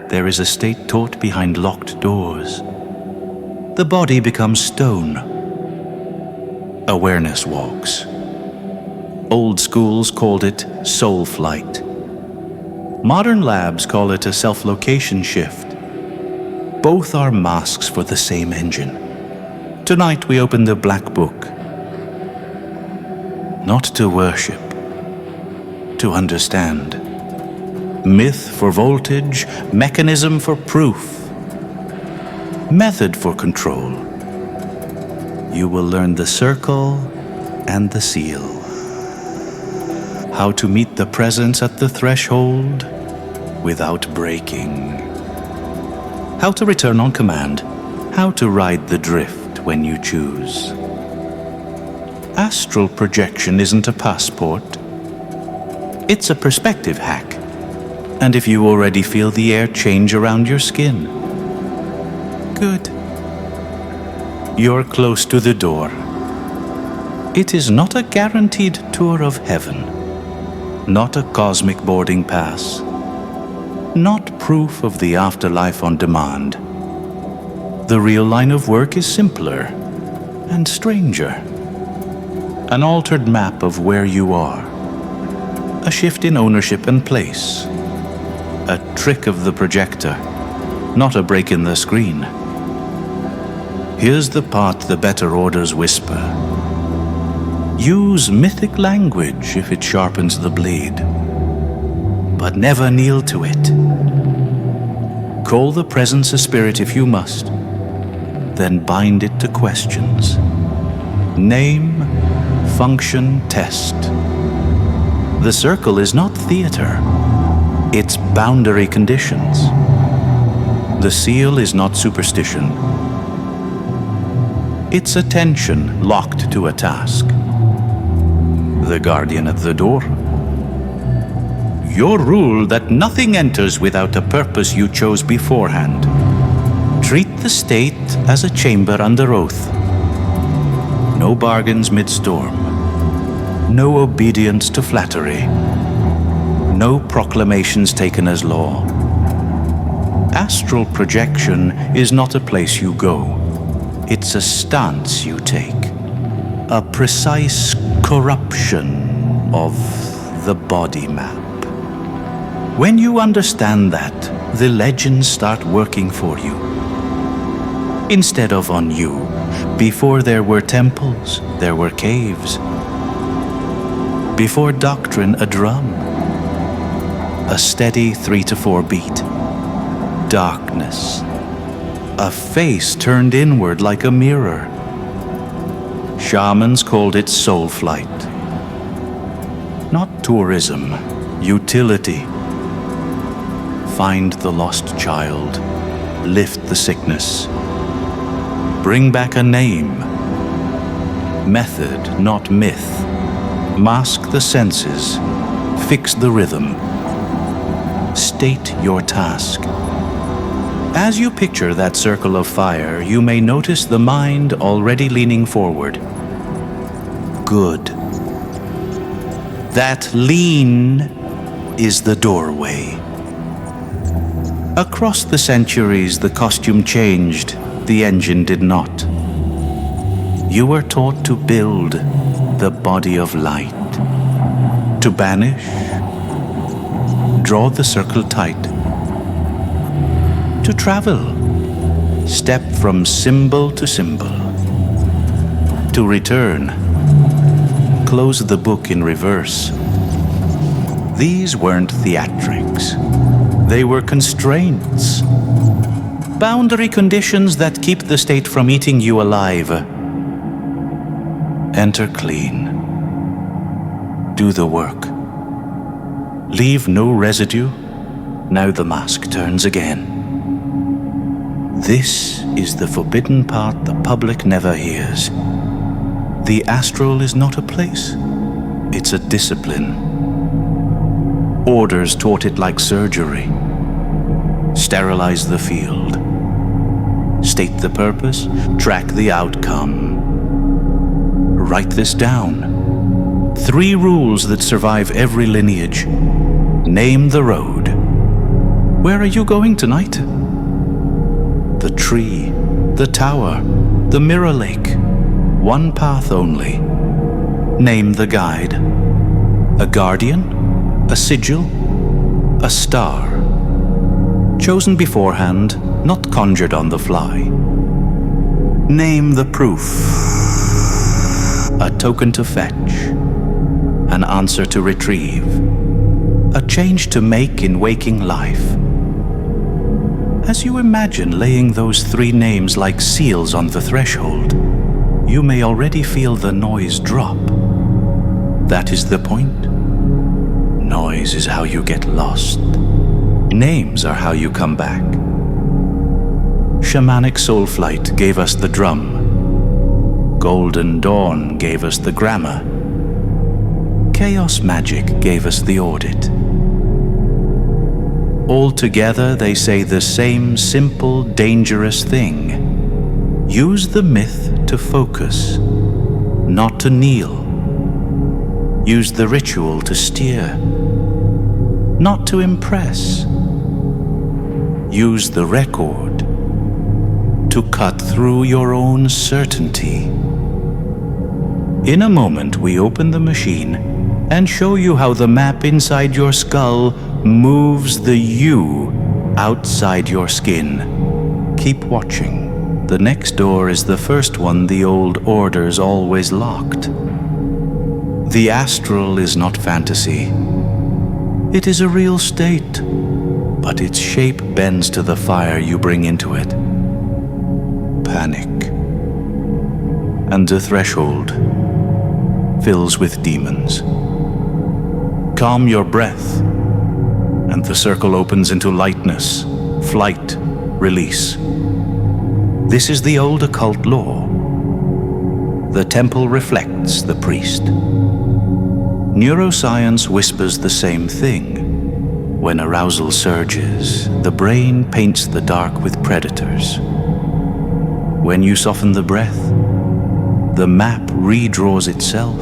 there is a state taught behind locked doors. The body becomes stone. Awareness walks. Old schools called it soul flight. Modern labs call it a self-location shift. Both are masks for the same engine. Tonight we open the Black Book. Not to worship, to understand. Myth for voltage, mechanism for proof, method for control. You will learn the circle and the seal. How to meet the presence at the threshold without breaking. How to return on command. How to ride the drift when you choose. Astral projection isn't a passport. It's a perspective hack. And if you already feel the air change around your skin, good. You're close to the door. It is not a guaranteed tour of heaven, not a cosmic boarding pass, not proof of the afterlife on demand. The real line of work is simpler and stranger. An altered map of where you are, a shift in ownership and place. A trick of the projector, not a break in the screen. Here's the part the better orders whisper. Use mythic language if it sharpens the blade, but never kneel to it. Call the presence a spirit if you must, then bind it to questions. Name, function, test. The circle is not theater. It's boundary conditions. The seal is not superstition. It's attention locked to a task. The guardian at the door. Your rule that nothing enters without a purpose you chose beforehand. Treat the state as a chamber under oath. No bargains mid-storm. No obedience to flattery. No proclamations taken as law. Astral projection is not a place you go. It's a stance you take. A precise corruption of the body map. When you understand that, the legends start working for you. Instead of on you, before there were temples, there were caves. Before doctrine, a drum. A steady 3 to 4 beat. Darkness. A face turned inward like a mirror. Shamans called it soul flight. Not tourism, utility. Find the lost child. Lift the sickness. Bring back a name. Method, not myth. Mask the senses. Fix the rhythm. State your task. As you picture that circle of fire, you may notice the mind already leaning forward. Good. That lean is the doorway. Across the centuries, the costume changed, the engine did not. You were taught to build the body of light, to banish, draw the circle tight, to travel, step from symbol to symbol, to return, close the book in reverse. These weren't theatrics. They were constraints. Boundary conditions that keep the state from eating you alive. Enter clean. Do the work. Leave no residue. Now the mask turns again. This is the forbidden part the public never hears. The astral is not a place. It's a discipline. Orders taught it like surgery. Sterilize the field. State the purpose, track the outcome. Write this down. 3 rules that survive every lineage. Name the road. Where are you going tonight? The tree, the tower, the mirror lake. One path only. Name the guide. A guardian? A sigil? A star. Chosen beforehand, not conjured on the fly. Name the proof. A token to fetch. An answer to retrieve. A change to make in waking life. As you imagine laying those 3 names like seals on the threshold, you may already feel the noise drop. That is the point. Noise is how you get lost. Names are how you come back. Shamanic soul flight gave us the drum. Golden dawn gave us the grammar. Chaos magic gave us the audit. All together they say the same simple, dangerous thing. Use the myth to focus, not to kneel. Use the ritual to steer, not to impress. Use the record to cut through your own certainty. In a moment, we open the machine and show you how the map inside your skull moves the you outside your skin. Keep watching. The next door is the first one the old orders always locked. The astral is not fantasy. It is a real state, but its shape bends to the fire you bring into it. Panic. And the threshold fills with demons. Calm your breath, and the circle opens into lightness, flight, release. This is the old occult law. The temple reflects the priest. Neuroscience whispers the same thing. When arousal surges, the brain paints the dark with predators. When you soften the breath, the map redraws itself,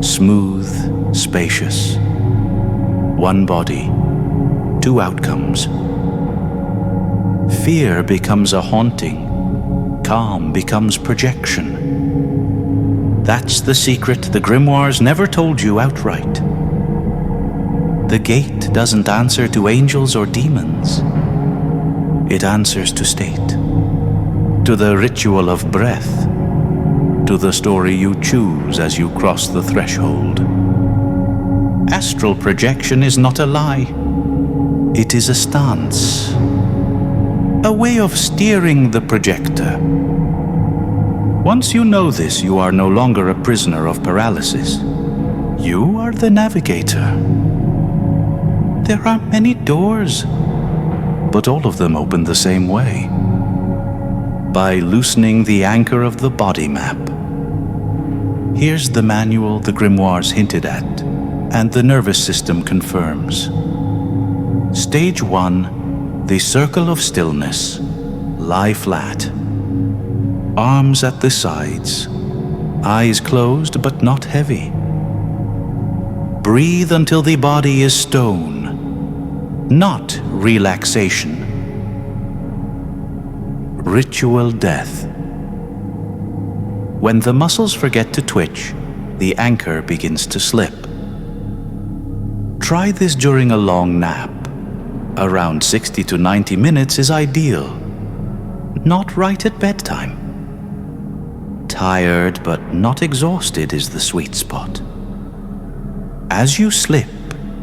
smooth, spacious. One body, 2 outcomes. Fear becomes a haunting. Calm becomes projection. That's the secret the grimoires never told you outright. The gate doesn't answer to angels or demons. It answers to state, to the ritual of breath, to the story you choose as you cross the threshold. Astral projection is not a lie. It is a stance, a way of steering the projector. Once you know this, you are no longer a prisoner of paralysis. You are the navigator. There are many doors, but all of them open the same way. By loosening the anchor of the body map. Here's the manual the grimoires hinted at, and the nervous system confirms. Stage 1, the circle of stillness. Lie flat. Arms at the sides. Eyes closed but not heavy. Breathe until the body is stone, not relaxation. Ritual death. When the muscles forget to twitch, the anchor begins to slip. Try this during a long nap. Around 60 to 90 minutes is ideal. Not right at bedtime. Tired but not exhausted is the sweet spot. As you slip,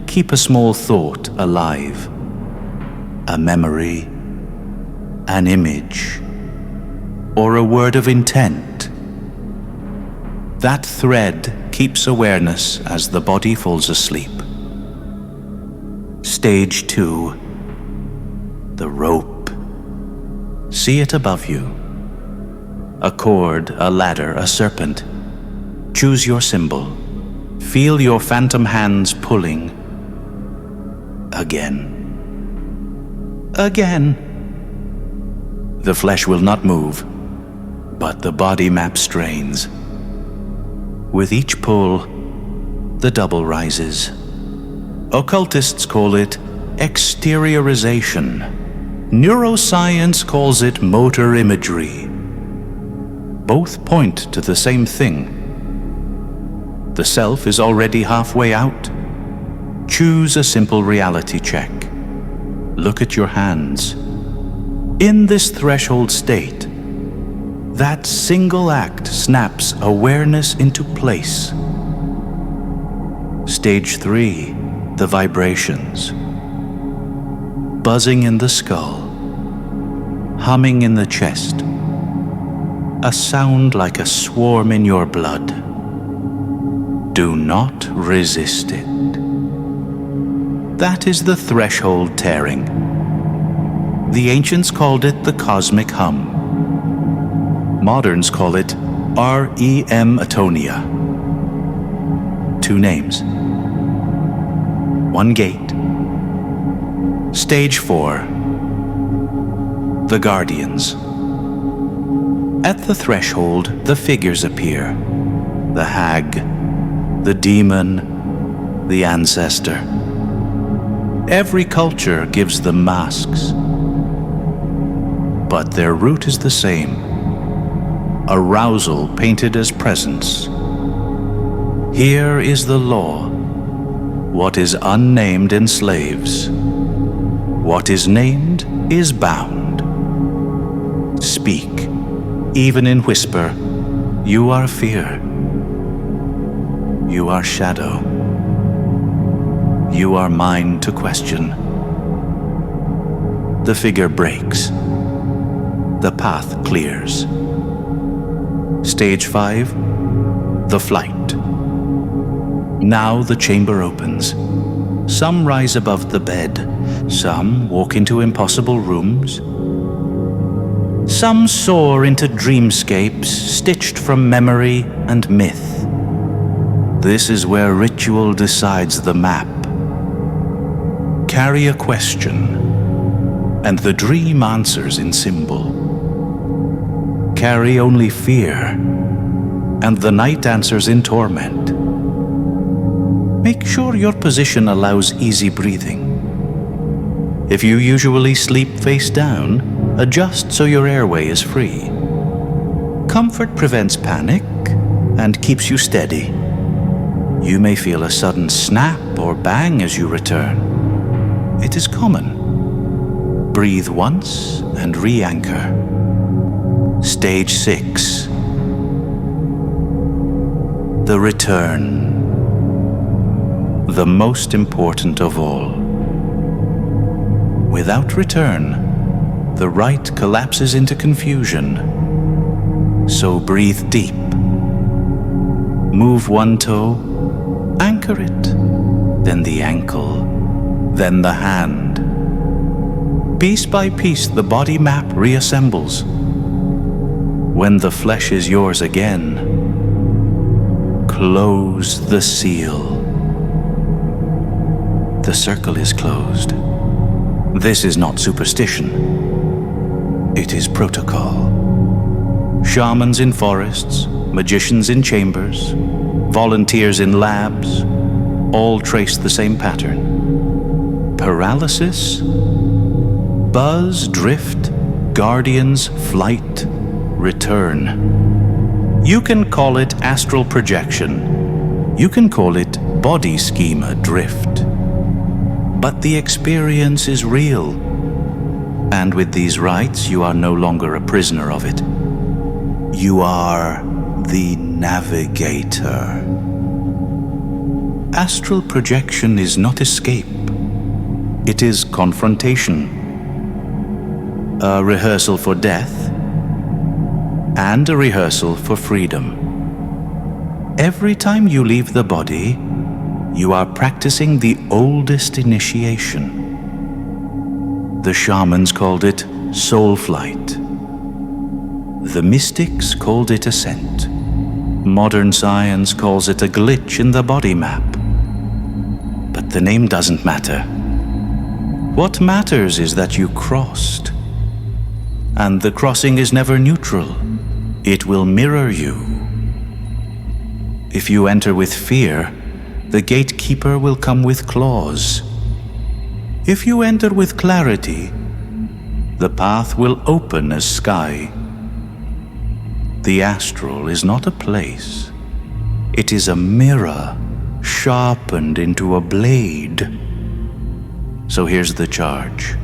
keep a small thought alive. A memory, an image, or a word of intent. That thread keeps awareness as the body falls asleep. Stage 2. The rope. See it above you. A cord, a ladder, a serpent. Choose your symbol. Feel your phantom hands pulling. Again. Again. The flesh will not move, but the body map strains. With each pull, the double rises. Occultists call it exteriorization. Neuroscience calls it motor imagery. Both point to the same thing. The self is already halfway out. Choose a simple reality check. Look at your hands. In this threshold state, that single act snaps awareness into place. Stage 3, the vibrations. Buzzing in the skull, humming in the chest, a sound like a swarm in your blood. Do not resist it. That is the threshold tearing. The ancients called it the cosmic hum. Moderns call it REM atonia. 2 names. 1 gate. Stage 4. The Guardians. At the threshold, the figures appear. The hag, the demon, the ancestor. Every culture gives them masks. But their root is the same. Arousal painted as presence. Here is the law. What is unnamed enslaves. What is named is bound. Speak, even in whisper. You are fear. You are shadow. You are mine to question. The figure breaks. The path clears. Stage 5, the flight. Now the chamber opens. Some rise above the bed. Some walk into impossible rooms. Some soar into dreamscapes stitched from memory and myth. This is where ritual decides the map. Carry a question, and the dream answers in symbol. Carry only fear, and the night answers in torment. Make sure your position allows easy breathing. If you usually sleep face down, adjust so your airway is free. Comfort prevents panic and keeps you steady. You may feel a sudden snap or bang as you return. It is common. Breathe once and re-anchor. Stage 6. The return. The most important of all. Without return, the right collapses into confusion. So breathe deep. Move one toe, anchor it, then the ankle, then the hand. Piece by piece, the body map reassembles. When the flesh is yours again, close the seal. The circle is closed. This is not superstition. It is protocol. Shamans in forests, magicians in chambers, volunteers in labs, all trace the same pattern. Paralysis, buzz, drift, guardians, flight, return. You can call it astral projection. You can call it body schema drift. But the experience is real. And with these rites, you are no longer a prisoner of it. You are the navigator. Astral projection is not escape. It is confrontation. A rehearsal for death and a rehearsal for freedom. Every time you leave the body, you are practicing the oldest initiation. The shamans called it soul flight. The mystics called it ascent. Modern science calls it a glitch in the body map. But the name doesn't matter. What matters is that you crossed. And the crossing is never neutral. It will mirror you. If you enter with fear, the gatekeeper will come with claws. If you enter with clarity, the path will open as sky. The astral is not a place. It is a mirror sharpened into a blade. So here's the charge.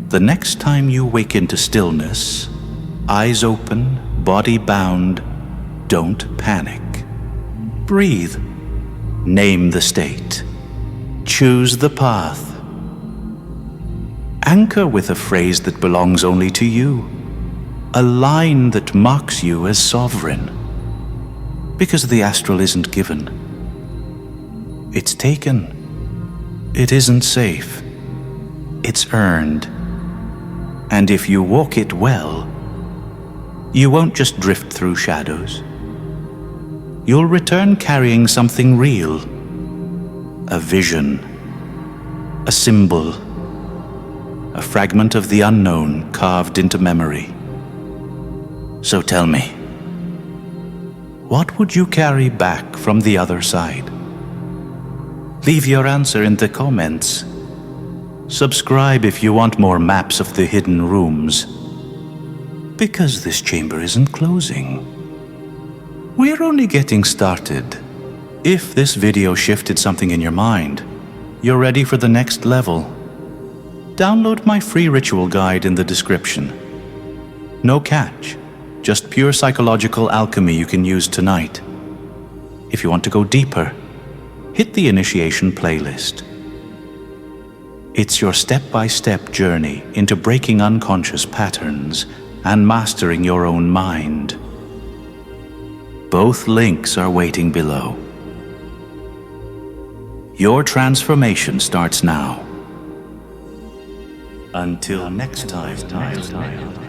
The next time you wake into stillness, eyes open, body bound, don't panic. Breathe. Name the state. Choose the path. Anchor with a phrase that belongs only to you, a line that marks you as sovereign. Because the astral isn't given. It's taken. It isn't safe. It's earned. And if you walk it well, you won't just drift through shadows. You'll return carrying something real. A vision. A symbol. A fragment of the unknown carved into memory. So tell me, what would you carry back from the other side? Leave your answer in the comments. Subscribe if you want more maps of the hidden rooms. Because this chamber isn't closing. We're only getting started. If this video shifted something in your mind, you're ready for the next level. Download my free ritual guide in the description. No catch, just pure psychological alchemy you can use tonight. If you want to go deeper, hit the initiation playlist. It's your step-by-step journey into breaking unconscious patterns and mastering your own mind. Both links are waiting below. Your transformation starts now. Until next time.